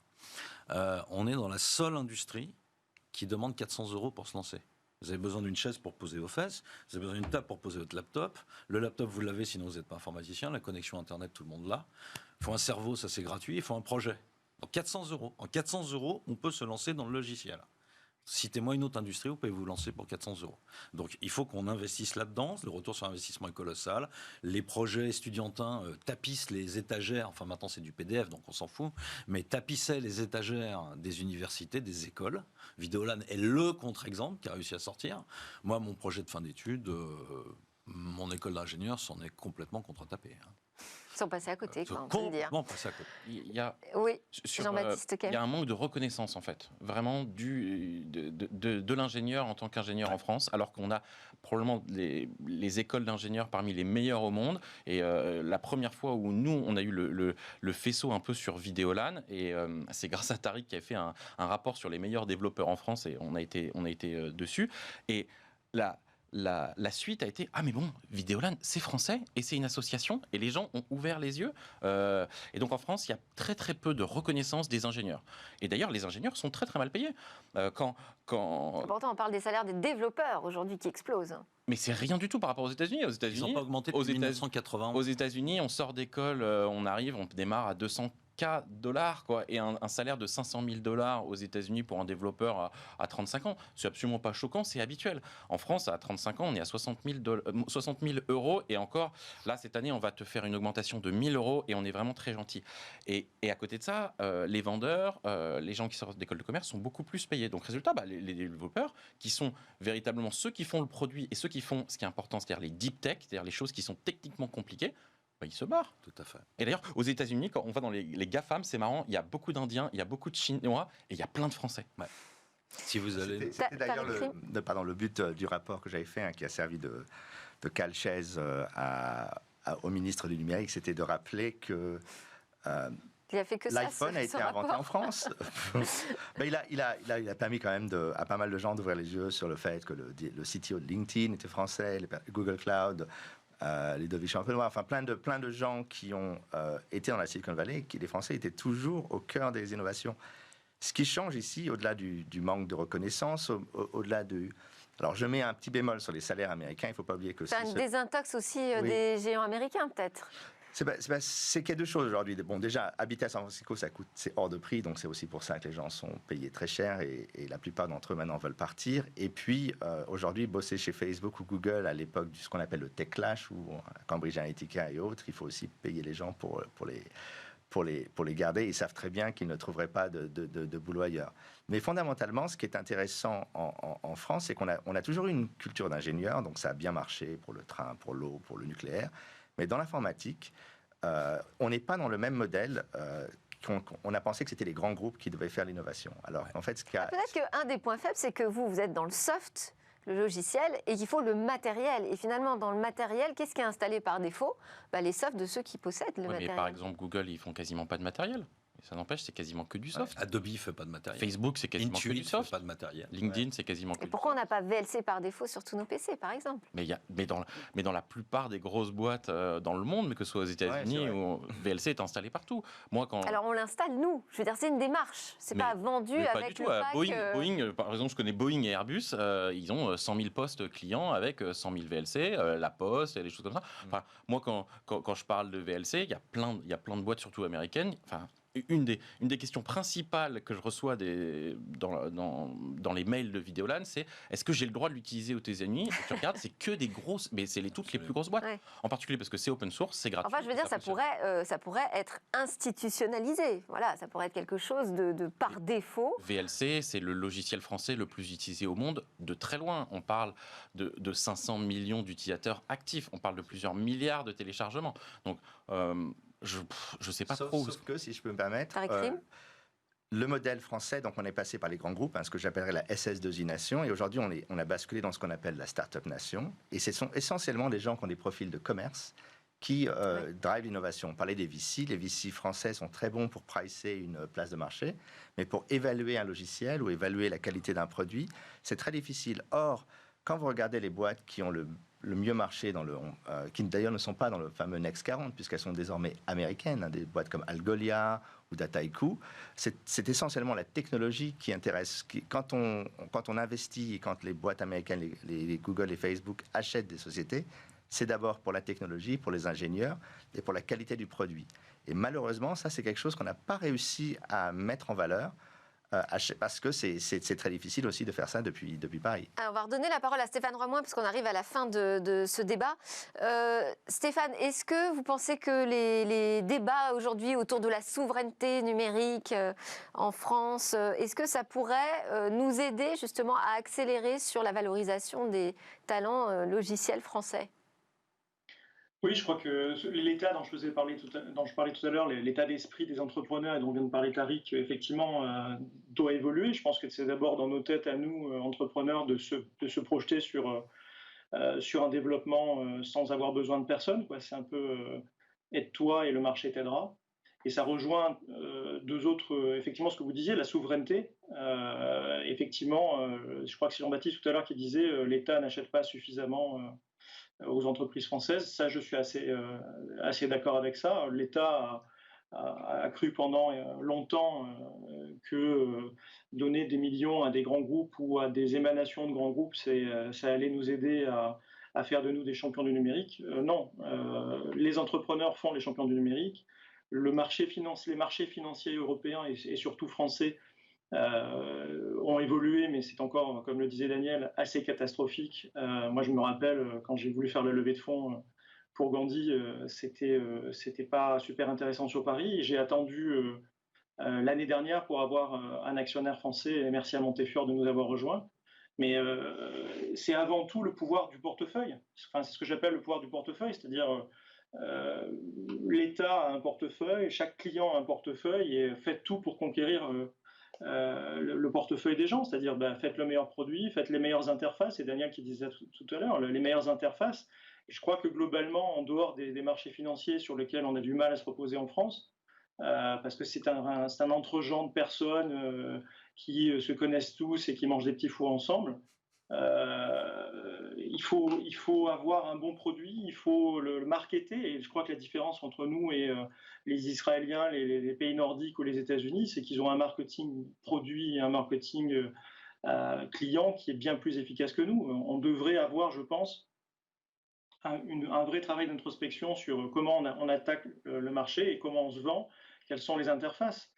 On est dans la seule industrie qui demande 400 € pour se lancer. Vous avez besoin d'une chaise pour poser vos fesses, vous avez besoin d'une table pour poser votre laptop. Le laptop, vous l'avez, sinon vous n'êtes pas informaticien. La connexion Internet, tout le monde l'a. Il faut un cerveau, ça c'est gratuit. Il faut un projet. Donc 400 €. En 400 €, on peut se lancer dans le logiciel. Citez-moi une autre industrie, vous pouvez vous lancer pour 400 €. Donc il faut qu'on investisse là-dedans. Le retour sur investissement est colossal. Les projets estudiantins tapissent les étagères. Enfin maintenant c'est du PDF, donc on s'en fout. Mais tapissaient les étagères des universités, des écoles. Vidéolan est le contre-exemple qui a réussi à sortir. Moi, mon projet de fin d'études, mon école d'ingénieur s'en est complètement contre-tapé. Ils sont passés à côté, quoi, on peut le dire. Passés à côté. Il y a, oui, Jean-Baptiste Khem. Il y a un manque de reconnaissance, en fait, vraiment de l'ingénieur en tant qu'ingénieur en France, alors qu'on a probablement les écoles d'ingénieurs parmi les meilleures au monde. Et la première fois où nous, on a eu le faisceau un peu sur Vidéolan, et c'est grâce à Tariq qui a fait un rapport sur les meilleurs développeurs en France, et on a été dessus. Et la suite a été mais bon, Vidéolan c'est français et c'est une association et les gens ont ouvert les yeux et donc en France il y a très très peu de reconnaissance des ingénieurs et d'ailleurs les ingénieurs sont très très mal payés quand... Pourtant on parle des salaires des développeurs aujourd'hui qui explosent. Mais c'est rien du tout par rapport aux États-Unis. Ils n'ont pas augmenté depuis 1980. Aux États-Unis, on sort d'école, on démarre à 200 K $, quoi, et un salaire de 500 000 $ aux États-Unis pour un développeur à 35 ans. C'est absolument pas choquant, c'est habituel. En France, à 35 ans, on est à 60 000 €, et encore, là, cette année, on va te faire une augmentation de 1 000 € et on est vraiment très gentil. Et à côté de ça, les vendeurs, les gens qui sortent d'école de commerce sont beaucoup plus payés. Donc, résultat, les développeurs, qui sont véritablement ceux qui font le produit et ceux qui font ce qui est important, c'est-à-dire les deep tech, c'est-à-dire les choses qui sont techniquement compliquées, ils se barrent. Tout à fait. Et d'ailleurs, aux États-Unis, quand on va dans les GAFAM, c'est marrant, il y a beaucoup d'Indiens, il y a beaucoup de Chinois et il y a plein de Français. Ouais. Si vous allez... C'était d'ailleurs le but du rapport que j'avais fait, hein, qui a servi de calchaise au ministre du numérique, c'était de rappeler que l'iPhone a été inventé en France. Mais il a permis quand même à pas mal de gens d'ouvrir les yeux sur le fait que le CTO de LinkedIn était français, Google Cloud, Ludovic Champenois, enfin plein de gens qui ont été dans la Silicon Valley, les Français étaient toujours au cœur des innovations. Ce qui change ici, au-delà du manque de reconnaissance, au-delà du... Alors, je mets un petit bémol sur les salaires américains. Il ne faut pas oublier que... C'est une désintox aussi des géants américains, peut-être. C'est qu'il y a deux choses aujourd'hui. Bon, déjà, habiter à San Francisco, c'est hors de prix. Donc, c'est aussi pour ça que les gens sont payés très cher. Et la plupart d'entre eux, maintenant, veulent partir. Et puis, aujourd'hui, bosser chez Facebook ou Google, à l'époque de ce qu'on appelle le Tech Clash, ou Cambridge Analytica et autres, il faut aussi payer les gens pour les garder. Ils savent très bien qu'ils ne trouveraient pas de boulot ailleurs. Mais fondamentalement, ce qui est intéressant en France, c'est qu'on a toujours eu une culture d'ingénieur, donc ça a bien marché pour le train, pour l'eau, pour le nucléaire. Mais dans l'informatique, on n'est pas dans le même modèle. On a pensé que c'était les grands groupes qui devaient faire l'innovation. Alors, en fait, peut-être qu'un des points faibles, c'est que vous êtes dans le soft, le logiciel, et qu'il faut le matériel. Et finalement, dans le matériel, qu'est-ce qui est installé par défaut ? Les softs de ceux qui possèdent le matériel. Mais par exemple, Google, ils font quasiment pas de matériel. Et ça n'empêche, c'est quasiment que du soft. Adobe ne fait pas de matériel. Facebook, c'est quasiment que du soft. Fait pas de matériel. LinkedIn, c'est quasiment que du soft. Et pourquoi on n'a pas VLC par défaut sur tous nos PC, par exemple ? Mais dans la plupart des grosses boîtes dans le monde, mais que ce soit aux États-Unis, où VLC est installé partout. Alors on l'installe, nous. Je veux dire, c'est une démarche. C'est pas vendu mais avec pas du le pack. Boeing, par exemple, je connais Boeing et Airbus, ils ont 100 000 postes clients avec 100 000 VLC, la Poste et des choses comme ça. Enfin, moi, quand je parle de VLC, il y a plein de boîtes, surtout américaines. Enfin, une des questions principales que je reçois dans les mails de Vidéolan, c'est est-ce que j'ai le droit de l'utiliser aux États-Unis ? Et tu regardes, c'est que des grosses, mais c'est toutes les plus grosses boîtes. Ouais. En particulier parce que c'est open source, c'est gratuit. Enfin, je veux dire, ça pourrait être institutionnalisé. Voilà, ça pourrait être quelque chose de par défaut. VLC, c'est le logiciel français le plus utilisé au monde de très loin. On parle de 500 millions d'utilisateurs actifs. On parle de plusieurs milliards de téléchargements. Donc, je sais pas trop. Sauf que, si je peux me permettre, Le modèle français, donc on est passé par les grands groupes, ce que j'appellerais la SS2I Nation, et aujourd'hui on a basculé dans ce qu'on appelle la Startup Nation, et ce sont essentiellement des gens qui ont des profils de commerce qui drivent l'innovation. On parlait des VC, les VC français sont très bons pour pricer une place de marché, mais pour évaluer un logiciel ou évaluer la qualité d'un produit, c'est très difficile. Or, quand vous regardez les boîtes qui ont le mieux marché, qui d'ailleurs ne sont pas dans le fameux Next 40, puisqu'elles sont désormais américaines, des boîtes comme Algolia ou Dataiku, c'est essentiellement la technologie qui intéresse. Quand on investit et quand les boîtes américaines, les Google et Facebook achètent des sociétés, c'est d'abord pour la technologie, pour les ingénieurs et pour la qualité du produit. Et malheureusement, ça c'est quelque chose qu'on n'a pas réussi à mettre en valeur, parce que c'est très difficile aussi de faire ça depuis Paris. Alors, on va redonner la parole à Stéphane Roymoy, puisqu'on arrive à la fin de ce débat. Stéphane, est-ce que vous pensez que les débats aujourd'hui autour de la souveraineté numérique en France, est-ce que ça pourrait nous aider justement à accélérer sur la valorisation des talents logiciels français ? Oui, je crois que l'état dont je parlais tout à l'heure, l'état d'esprit des entrepreneurs et dont vient de parler Tariq, effectivement, doit évoluer. Je pense que c'est d'abord dans nos têtes à nous, entrepreneurs, de se projeter sur un développement sans avoir besoin de personne. C'est un peu aide-toi et le marché t'aidera. Et ça rejoint deux autres, effectivement, ce que vous disiez, la souveraineté. Effectivement, je crois que c'est Jean-Baptiste tout à l'heure qui disait l'État n'achète pas suffisamment aux entreprises françaises. Ça, je suis assez d'accord avec ça. L'État a cru pendant longtemps que donner des millions à des grands groupes ou à des émanations de grands groupes, ça allait nous aider à faire de nous des champions du numérique. Non, les entrepreneurs font les champions du numérique. les marchés financiers européens et surtout français ont évolué, mais c'est encore, comme le disait Daniel, assez catastrophique. Moi, je me rappelle, quand j'ai voulu faire la levée de fonds pour Gandhi, c'était pas super intéressant sur Paris. Et j'ai attendu l'année dernière pour avoir un actionnaire français, et merci à Montefiore de nous avoir rejoints. Mais c'est avant tout le pouvoir du portefeuille. Enfin, c'est ce que j'appelle le pouvoir du portefeuille, c'est-à-dire l'État a un portefeuille, chaque client a un portefeuille et faites tout pour conquérir le portefeuille des gens, c'est-à-dire faites le meilleur produit, faites les meilleures interfaces, et Daniel qui disait tout à l'heure, les meilleures interfaces. Et je crois que globalement, en dehors des marchés financiers sur lesquels on a du mal à se reposer en France, parce que c'est un entre-gens de personnes qui se connaissent tous et qui mangent des petits fours ensemble. Il faut avoir un bon produit, il faut le marketer, et je crois que la différence entre nous et les Israéliens, les pays nordiques ou les États-Unis, c'est qu'ils ont un marketing produit et un marketing client qui est bien plus efficace que nous. On devrait avoir, je pense, un vrai travail d'introspection sur comment on attaque le marché et comment on se vend, quelles sont les interfaces.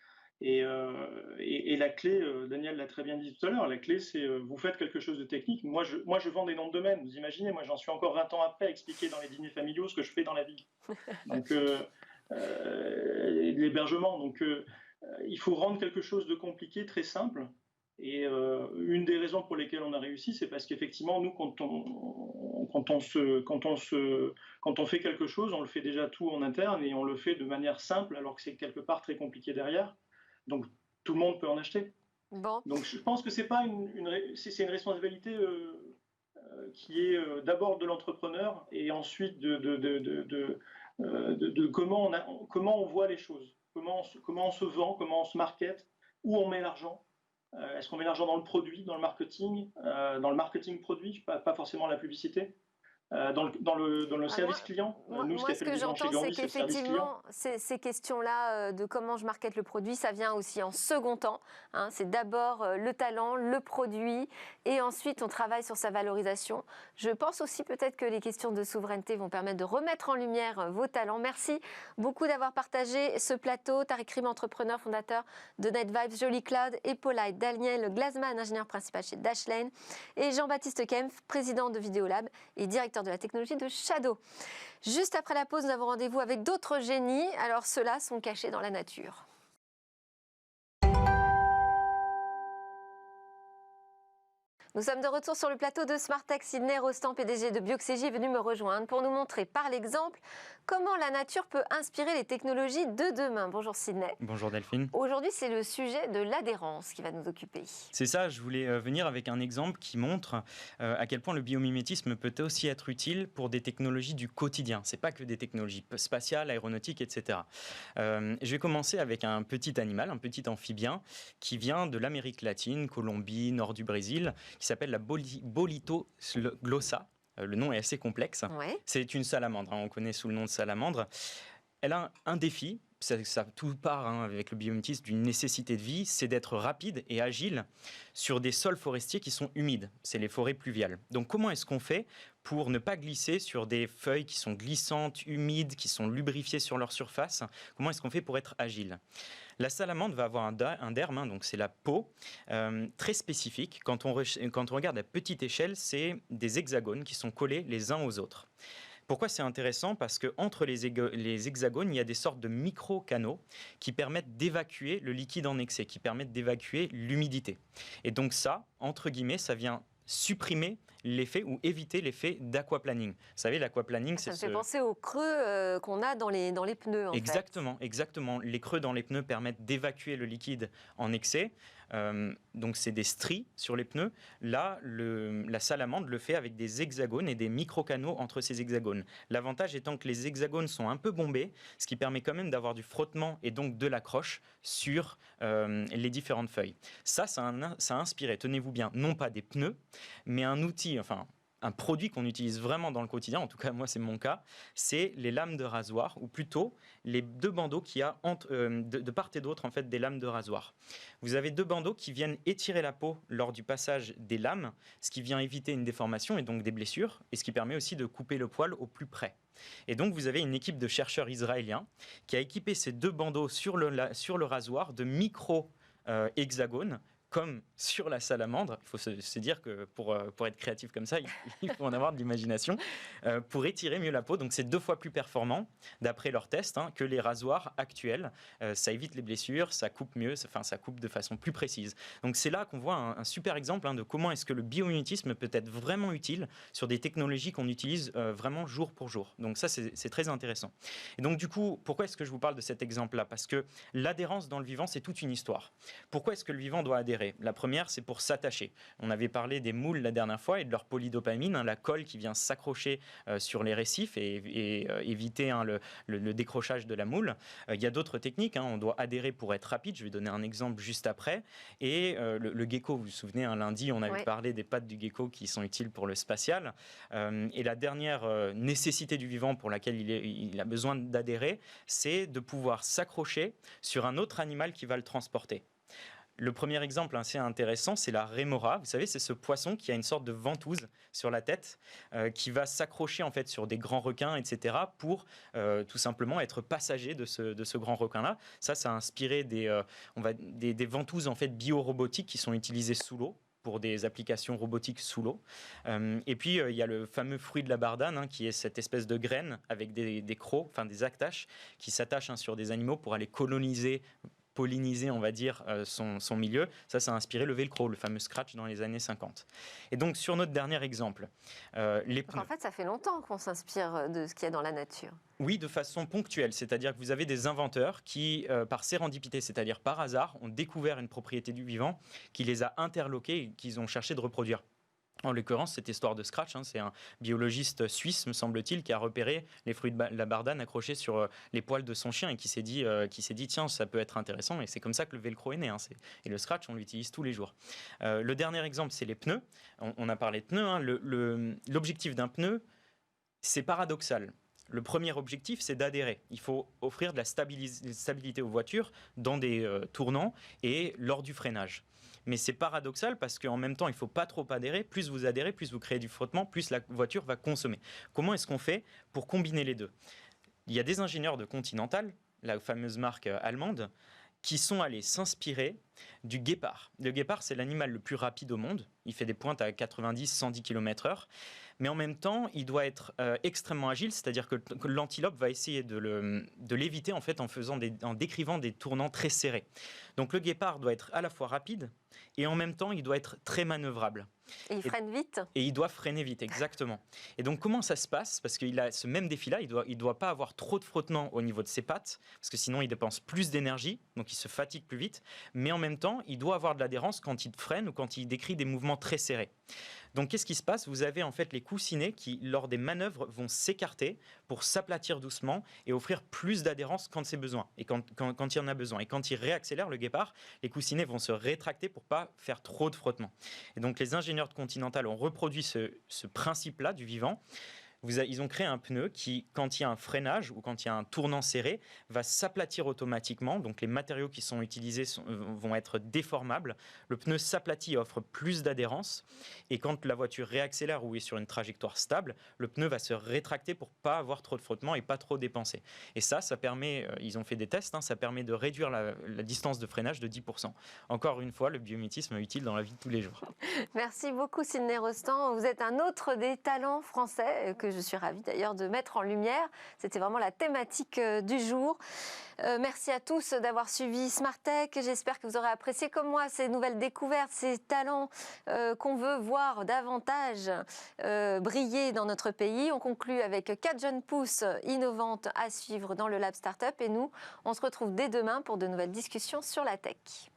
Et la clé, Daniel l'a très bien dit tout à l'heure, la clé c'est vous faites quelque chose de technique. Moi je vends des noms de domaine, vous imaginez, moi j'en suis encore 20 ans après à expliquer dans les dîners familiaux ce que je fais dans la vie. Donc l'hébergement. Donc il faut rendre quelque chose de compliqué très simple. Et une des raisons pour lesquelles on a réussi, c'est parce qu'effectivement, nous, quand on fait quelque chose, on le fait déjà tout en interne et on le fait de manière simple, alors que c'est quelque part très compliqué derrière. Donc, tout le monde peut en acheter. Bon. Donc, je pense que c'est pas c'est une responsabilité qui est d'abord de l'entrepreneur et ensuite de comment on voit les choses, comment on se vend, comment on se market, où on met l'argent. Est-ce qu'on met l'argent dans le produit, dans le marketing produit, pas forcément la publicité, dans le service client. Moi, ce que j'entends, c'est qu'effectivement, ces questions-là de comment je market le produit, ça vient aussi en second temps. Hein. C'est d'abord le talent, le produit, et ensuite on travaille sur sa valorisation. Je pense aussi peut-être que les questions de souveraineté vont permettre de remettre en lumière vos talents. Merci beaucoup d'avoir partagé ce plateau. Tariq Ribet, entrepreneur, fondateur de NetVibes, Joli Cloud, et Polite, Daniel Glasman, ingénieur principal chez Dashlane, et Jean-Baptiste Kempf, président de Vidéolab et directeur de la technologie de Shadow. Juste après la pause, nous avons rendez-vous avec d'autres génies. Alors ceux-là sont cachés dans la nature. Nous sommes de retour sur le plateau de Smartech. Sidney Rostand, PDG de Bioxégie, est venu me rejoindre pour nous montrer par l'exemple comment la nature peut inspirer les technologies de demain. Bonjour Sidney. Bonjour Delphine. Aujourd'hui, c'est le sujet de l'adhérence qui va nous occuper. C'est ça, je voulais venir avec un exemple qui montre à quel point le biomimétisme peut aussi être utile pour des technologies du quotidien. Ce n'est pas que des technologies spatiales, aéronautiques, etc. Je vais commencer avec un petit animal, un petit amphibien qui vient de l'Amérique latine, Colombie, nord du Brésil, qui s'appelle la Bolitoglossa. Le nom est assez complexe. Ouais. C'est une salamandre, on connaît sous le nom de salamandre. Elle a un défi, ça tout part avec le biomimétisme d'une nécessité de vie, c'est d'être rapide et agile sur des sols forestiers qui sont humides. C'est les forêts pluviales. Donc comment est-ce qu'on fait pour ne pas glisser sur des feuilles qui sont glissantes, humides, qui sont lubrifiées sur leur surface? Comment est-ce qu'on fait pour être agile? La salamandre va avoir un derme, donc c'est la peau, très spécifique. Quand on regarde à petite échelle, c'est des hexagones qui sont collés les uns aux autres. Pourquoi c'est intéressant? Parce qu'entre les hexagones, il y a des sortes de micro-canaux qui permettent d'évacuer le liquide en excès, qui permettent d'évacuer l'humidité. Et donc ça, entre guillemets, ça vient supprimer l'effet ou éviter l'effet d'aquaplaning. Vous savez, l'aquaplaning, ça me fait penser aux creux qu'on a dans les pneus. Exactement. Les creux dans les pneus permettent d'évacuer le liquide en excès. Donc c'est des stries sur les pneus. Là, la salamandre le fait avec des hexagones et des micro-canaux entre ces hexagones. L'avantage étant que les hexagones sont un peu bombés, ce qui permet quand même d'avoir du frottement et donc de l'accroche sur les différentes feuilles. Ça a inspiré, tenez-vous bien, non pas des pneus, mais un outil, un produit qu'on utilise vraiment dans le quotidien, en tout cas moi c'est mon cas, c'est les lames de rasoir, ou plutôt les deux bandeaux qu'il y a de part et d'autre en fait des lames de rasoir. Vous avez deux bandeaux qui viennent étirer la peau lors du passage des lames, ce qui vient éviter une déformation et donc des blessures, et ce qui permet aussi de couper le poil au plus près. Et donc vous avez une équipe de chercheurs israéliens qui a équipé ces deux bandeaux sur le rasoir de micro-hexagones, comme sur la salamandre. Il faut se dire que pour être créatif comme ça, il faut en avoir de l'imagination, pour étirer mieux la peau. Donc c'est 2 fois plus performant, d'après leurs tests, que les rasoirs actuels. Ça évite les blessures, ça coupe mieux, ça coupe de façon plus précise. Donc c'est là qu'on voit un super exemple de comment est-ce que le biomimétisme peut être vraiment utile sur des technologies qu'on utilise vraiment jour pour jour. Donc ça, c'est très intéressant. Et donc du coup, pourquoi est-ce que je vous parle de cet exemple-là? Parce que l'adhérence dans le vivant, c'est toute une histoire. Pourquoi est-ce que le vivant doit adhérer? La première, c'est pour s'attacher. On avait parlé des moules la dernière fois et de leur polydopamine, la colle qui vient s'accrocher sur les récifs et éviter le décrochage de la moule. Il y a d'autres techniques. On doit adhérer pour être rapide. Je vais donner un exemple juste après. Et le gecko, vous vous souvenez, lundi, on avait parlé des pattes du gecko qui sont utiles pour le spatial. Et la dernière nécessité du vivant pour laquelle il a besoin d'adhérer, c'est de pouvoir s'accrocher sur un autre animal qui va le transporter. Le premier exemple assez intéressant, c'est la rémora. Vous savez, c'est ce poisson qui a une sorte de ventouse sur la tête qui va s'accrocher en fait sur des grands requins, etc. pour tout simplement être passager de ce grand requin-là. Ça a inspiré des ventouses en fait biorobotiques qui sont utilisées sous l'eau pour des applications robotiques sous l'eau. Et puis, il y a le fameux fruit de la bardane, qui est cette espèce de graine avec des crocs, enfin des actaches, qui s'attachent sur des animaux pour aller polliniser, on va dire, son milieu. Ça a inspiré le velcro, le fameux scratch dans les années 50. Et donc, sur notre dernier exemple, les pneus. En fait, ça fait longtemps qu'on s'inspire de ce qu'il y a dans la nature. Oui, de façon ponctuelle, c'est-à-dire que vous avez des inventeurs qui, par sérendipité, c'est-à-dire par hasard, ont découvert une propriété du vivant, qui les a interloqués et qu'ils ont cherché de reproduire. En l'occurrence, cette histoire de scratch, c'est un biologiste suisse, me semble-t-il, qui a repéré les fruits de la bardane accrochés sur les poils de son chien et qui s'est dit, tiens, ça peut être intéressant. Et c'est comme ça que le velcro est né. Et le scratch, on l'utilise tous les jours. Le dernier exemple, c'est les pneus. On a parlé de pneus. L'objectif d'un pneu, c'est paradoxal. Le premier objectif, c'est d'adhérer. Il faut offrir de la stabilité aux voitures dans des tournants et lors du freinage. Mais c'est paradoxal parce qu'en même temps, il ne faut pas trop adhérer. Plus vous adhérez, plus vous créez du frottement, plus la voiture va consommer. Comment est-ce qu'on fait pour combiner les deux? Il y a des ingénieurs de Continental, la fameuse marque allemande, qui sont allés s'inspirer du guépard. Le guépard, c'est l'animal le plus rapide au monde. Il fait des pointes à 90-110 km/h. Mais en même temps, il doit être extrêmement agile, c'est-à-dire que l'antilope va essayer de l'éviter en fait en décrivant des tournants très serrés. Donc le guépard doit être à la fois rapide et en même temps, il doit être très manœuvrable. Et il freine vite. Et il doit freiner vite, exactement. Et donc comment ça se passe? Parce qu'il a ce même défi-là, il doit pas avoir trop de frottement au niveau de ses pattes, parce que sinon il dépense plus d'énergie, donc il se fatigue plus vite. Mais en même temps, il doit avoir de l'adhérence quand il freine ou quand il décrit des mouvements très serrés. Donc qu'est-ce qui se passe? Vous avez en fait les coussinets qui, lors des manœuvres, vont s'écarter pour s'aplatir doucement et offrir plus d'adhérence quand c'est besoin et quand il y en a besoin. Et quand il réaccélère le guépard, les coussinets vont se rétracter pour pas faire trop de frottement. Et donc les ingénieurs de Continental ont reproduit ce principe-là du vivant. Ils ont créé un pneu qui, quand il y a un freinage ou quand il y a un tournant serré, va s'aplatir automatiquement. Donc les matériaux qui sont utilisés vont être déformables. Le pneu s'aplatit et offre plus d'adhérence. Et quand la voiture réaccélère ou est sur une trajectoire stable, le pneu va se rétracter pour pas avoir trop de frottement et pas trop dépenser. Et ça permet, ils ont fait des tests, ça permet de réduire la distance de freinage de 10%. Encore une fois, le biomimétisme est utile dans la vie de tous les jours. Merci beaucoup Sydney Rostand. Vous êtes un autre des talents français que je suis ravie d'ailleurs de mettre en lumière. C'était vraiment la thématique du jour. Merci à tous d'avoir suivi Smart Tech. J'espère que vous aurez apprécié comme moi ces nouvelles découvertes, ces talents qu'on veut voir davantage briller dans notre pays. On conclut avec 4 jeunes pousses innovantes à suivre dans le Lab Startup. Et nous, on se retrouve dès demain pour de nouvelles discussions sur la tech.